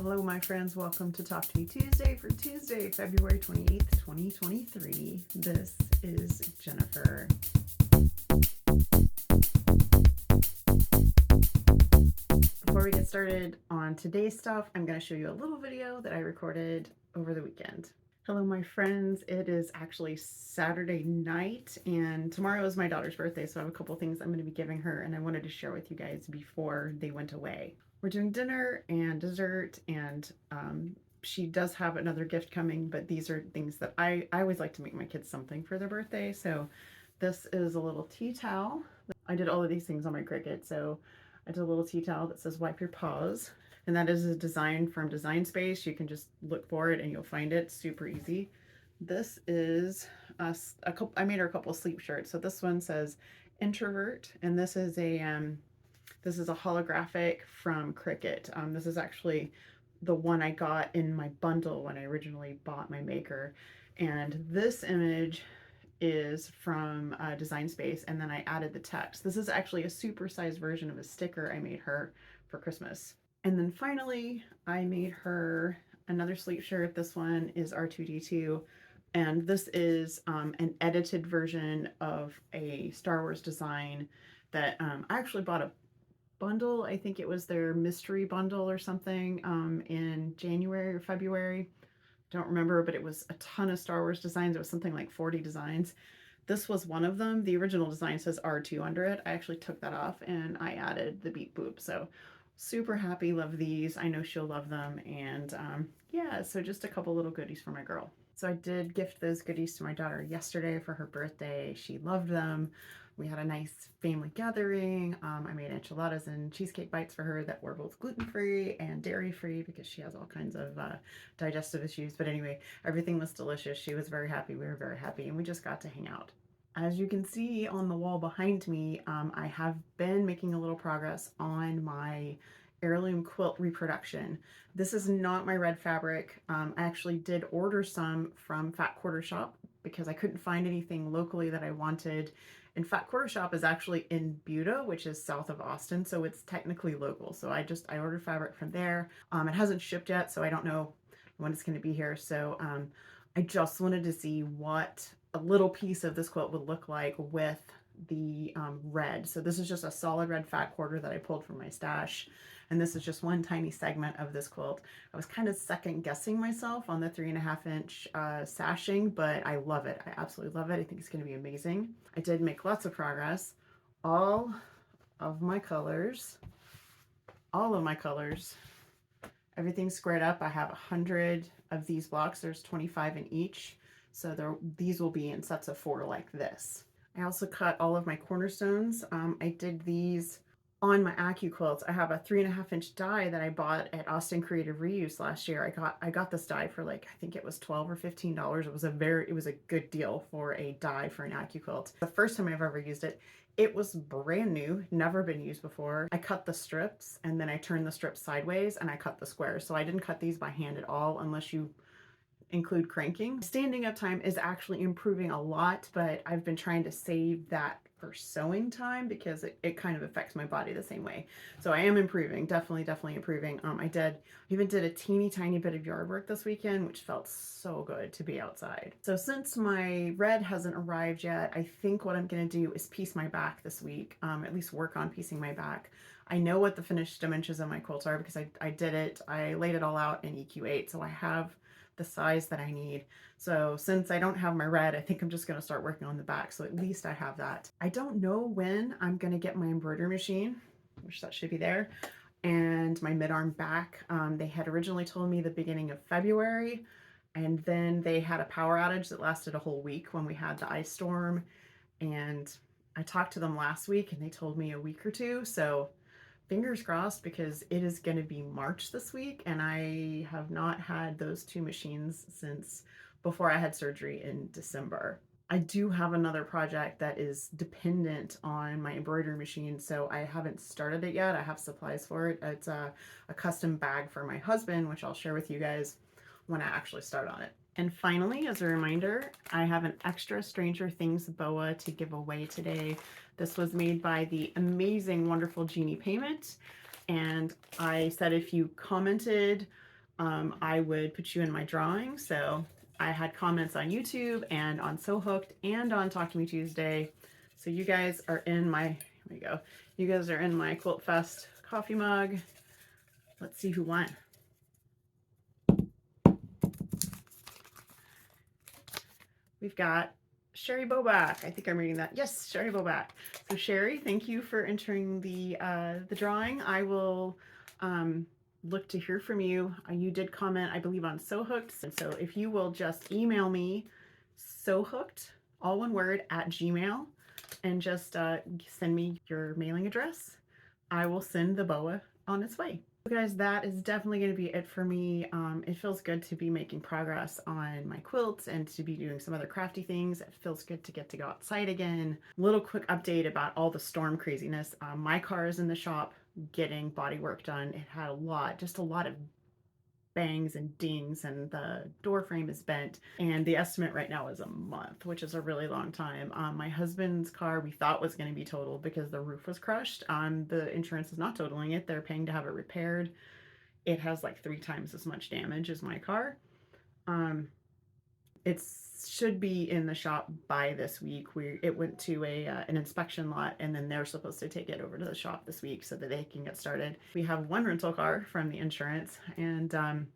Hello, my friends. Welcome to Talk to Me Tuesday for Tuesday, February 28th, 2023. This is Jennifer. Before we get started on today's stuff, I'm going to show you a little video that I recorded over the weekend. Hello, my friends. It is actually Saturday night, and tomorrow is my daughter's birthday, so I have a couple things I'm going to be giving her, and I wanted to share with you guys before they went away. We're doing dinner and dessert, and she does have another gift coming, but these are things that I always like to make my kids something for their birthday. So this is a little tea towel. I did all of these things on my Cricut, so I did a little tea towel that says wipe your paws. And that is a design from Design Space. You can just look for it and you'll find it super easy. This is a couple, I made her a couple of sleep shirts. So this one says introvert, and this is a holographic from Cricut. This is actually the one I got in my bundle when I originally bought my maker. And this image is from Design Space, and then I added the text. This is actually a supersized version of a sticker I made her for Christmas. And then finally, I made her another sleep shirt. This one is R2-D2, and this is an edited version of a Star Wars design that I actually bought a bundle. I think it was their mystery bundle or something in January or February. Don't remember, but it was a ton of Star Wars designs. It was something like 40 designs. This was one of them. The original design says R2 under it. I actually took that off and I added the beep boop. So super happy, love these. I know she'll love them. And yeah, so just a couple little goodies for my girl. So I did gift those goodies to my daughter yesterday for her birthday. She loved them. We had a nice family gathering. I made enchiladas and cheesecake bites for her that were both gluten-free and dairy-free because she has all kinds of digestive issues. But anyway, everything was delicious. She was very happy. We were very happy, and we just got to hang out. As you can see on the wall behind me, I have been making a little progress on my heirloom quilt reproduction. This is not my red fabric. I actually did order some from Fat Quarter Shop because I couldn't find anything locally that I wanted. And Fat Quarter Shop is actually in Buda, which is south of Austin, so it's technically local. So I ordered fabric from there. It hasn't shipped yet, so I don't know when it's going to be here. So I just wanted to see what a little piece of this quilt would look like with the red. So this is just a solid red fat quarter that I pulled from my stash. And this is just one tiny segment of this quilt. I was kind of second guessing myself on the 3.5 inch sashing, but I love it. I absolutely love it. I think it's going to be amazing. I did make lots of progress. All of my colors, everything's squared up. I have 100 of these blocks. There's 25 in each. So these will be in sets of 4 like this. I also cut all of my cornerstones. I did these on my AccuQuilts. I have a 3.5 inch die that I bought at Austin Creative Reuse last year. I got this die for like, I think it was $12 or $15. It was a good deal for a die for an AccuQuilt. The first time I've ever used it, it was brand new, never been used before. I cut the strips and then I turned the strips sideways and I cut the squares. So I didn't cut these by hand at all unless you include cranking. Standing up time is actually improving a lot, but I've been trying to save that for sewing time because it kind of affects my body the same way. So I am improving, definitely improving. I even did a teeny tiny bit of yard work this weekend, which felt so good to be outside. So since my red hasn't arrived yet, I think what I'm gonna do is piece my back this week, at least work on piecing my back. I know what the finished dimensions of my quilt are because I did it. I laid it all out in EQ8, so I have the size that I need. So since I don't have my red, I think I'm just going to start working on the back. So at least I have that. I don't know when I'm going to get my embroidery machine, which that should be there, and my mid-arm back. They had originally told me the beginning of February, and then they had a power outage that lasted a whole week when we had the ice storm. And I talked to them last week and they told me a week or two. So fingers crossed, because it is going to be March this week, and I have not had those 2 machines since before I had surgery in December. I do have another project that is dependent on my embroidery machine, so I haven't started it yet. I have supplies for it. It's a custom bag for my husband, which I'll share with you guys when I actually start on it. And finally, as a reminder, I have an extra Stranger Things boa to give away today. This was made by the amazing, wonderful Jeannie Payment. And I said if you commented I would put you in my drawing. So I had comments on YouTube and on So Hooked and on Talk to Me Tuesday. So you guys are in my, here we go. You guys are in my Quilt Fest coffee mug. Let's see who won. We've got Sherry Bobak. I think I'm reading that. Yes, Sherry Bobak. So Sherry, thank you for entering the drawing. I will look to hear from you. You did comment, I believe, on So Hooked. And so if you will just email me So Hooked, all one word, at Gmail, and just send me your mailing address, I will send the boa on its way. Guys, that is definitely going to be it for me. It feels good to be making progress on my quilts and to be doing some other crafty things. It feels good to get to go outside again. Little quick update about all the storm craziness. My car is in the shop getting body work done. It had just a lot of bangs and dings, and the door frame is bent, and the estimate right now is a month, which is a really long time. My husband's car we thought was going to be totaled because the roof was crushed. The insurance is not totaling it. They're paying to have it repaired. It has like 3 times as much damage as my car. It should be in the shop by this week. It went to an inspection lot, and then they're supposed to take it over to the shop this week so that they can get started. We have 1 rental car from the insurance, and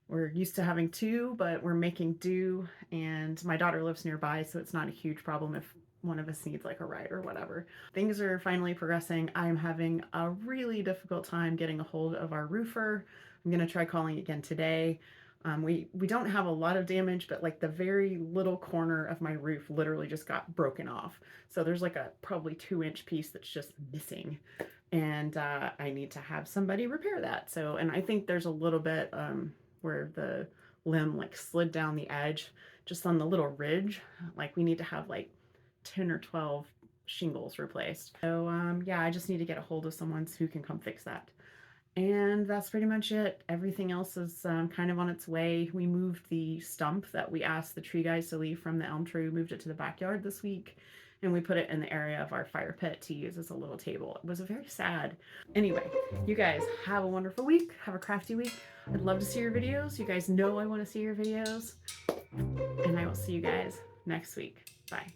we're used to having 2, but we're making do, and my daughter lives nearby, so it's not a huge problem if one of us needs like a ride or whatever. Things are finally progressing. I'm having a really difficult time getting a hold of our roofer. I'm gonna try calling again today. We don't have a lot of damage, but like the very little corner of my roof literally just got broken off. So there's like a probably 2-inch piece that's just missing, and I need to have somebody repair that. So, and I think there's a little bit where the limb like slid down the edge just on the little ridge. Like we need to have like 10 or 12 shingles replaced. So yeah, I just need to get a hold of someone who can come fix that. And that's pretty much it. Everything else is kind of on its way. We moved the stump that we asked the tree guys to leave from the elm tree. We moved it to the backyard this week, and we put it in the area of our fire pit to use as a little table. It was very sad. Anyway, you guys have a wonderful week. Have a crafty week. I'd love to see your videos. You guys know I want to see your videos. And I will see you guys next week. Bye.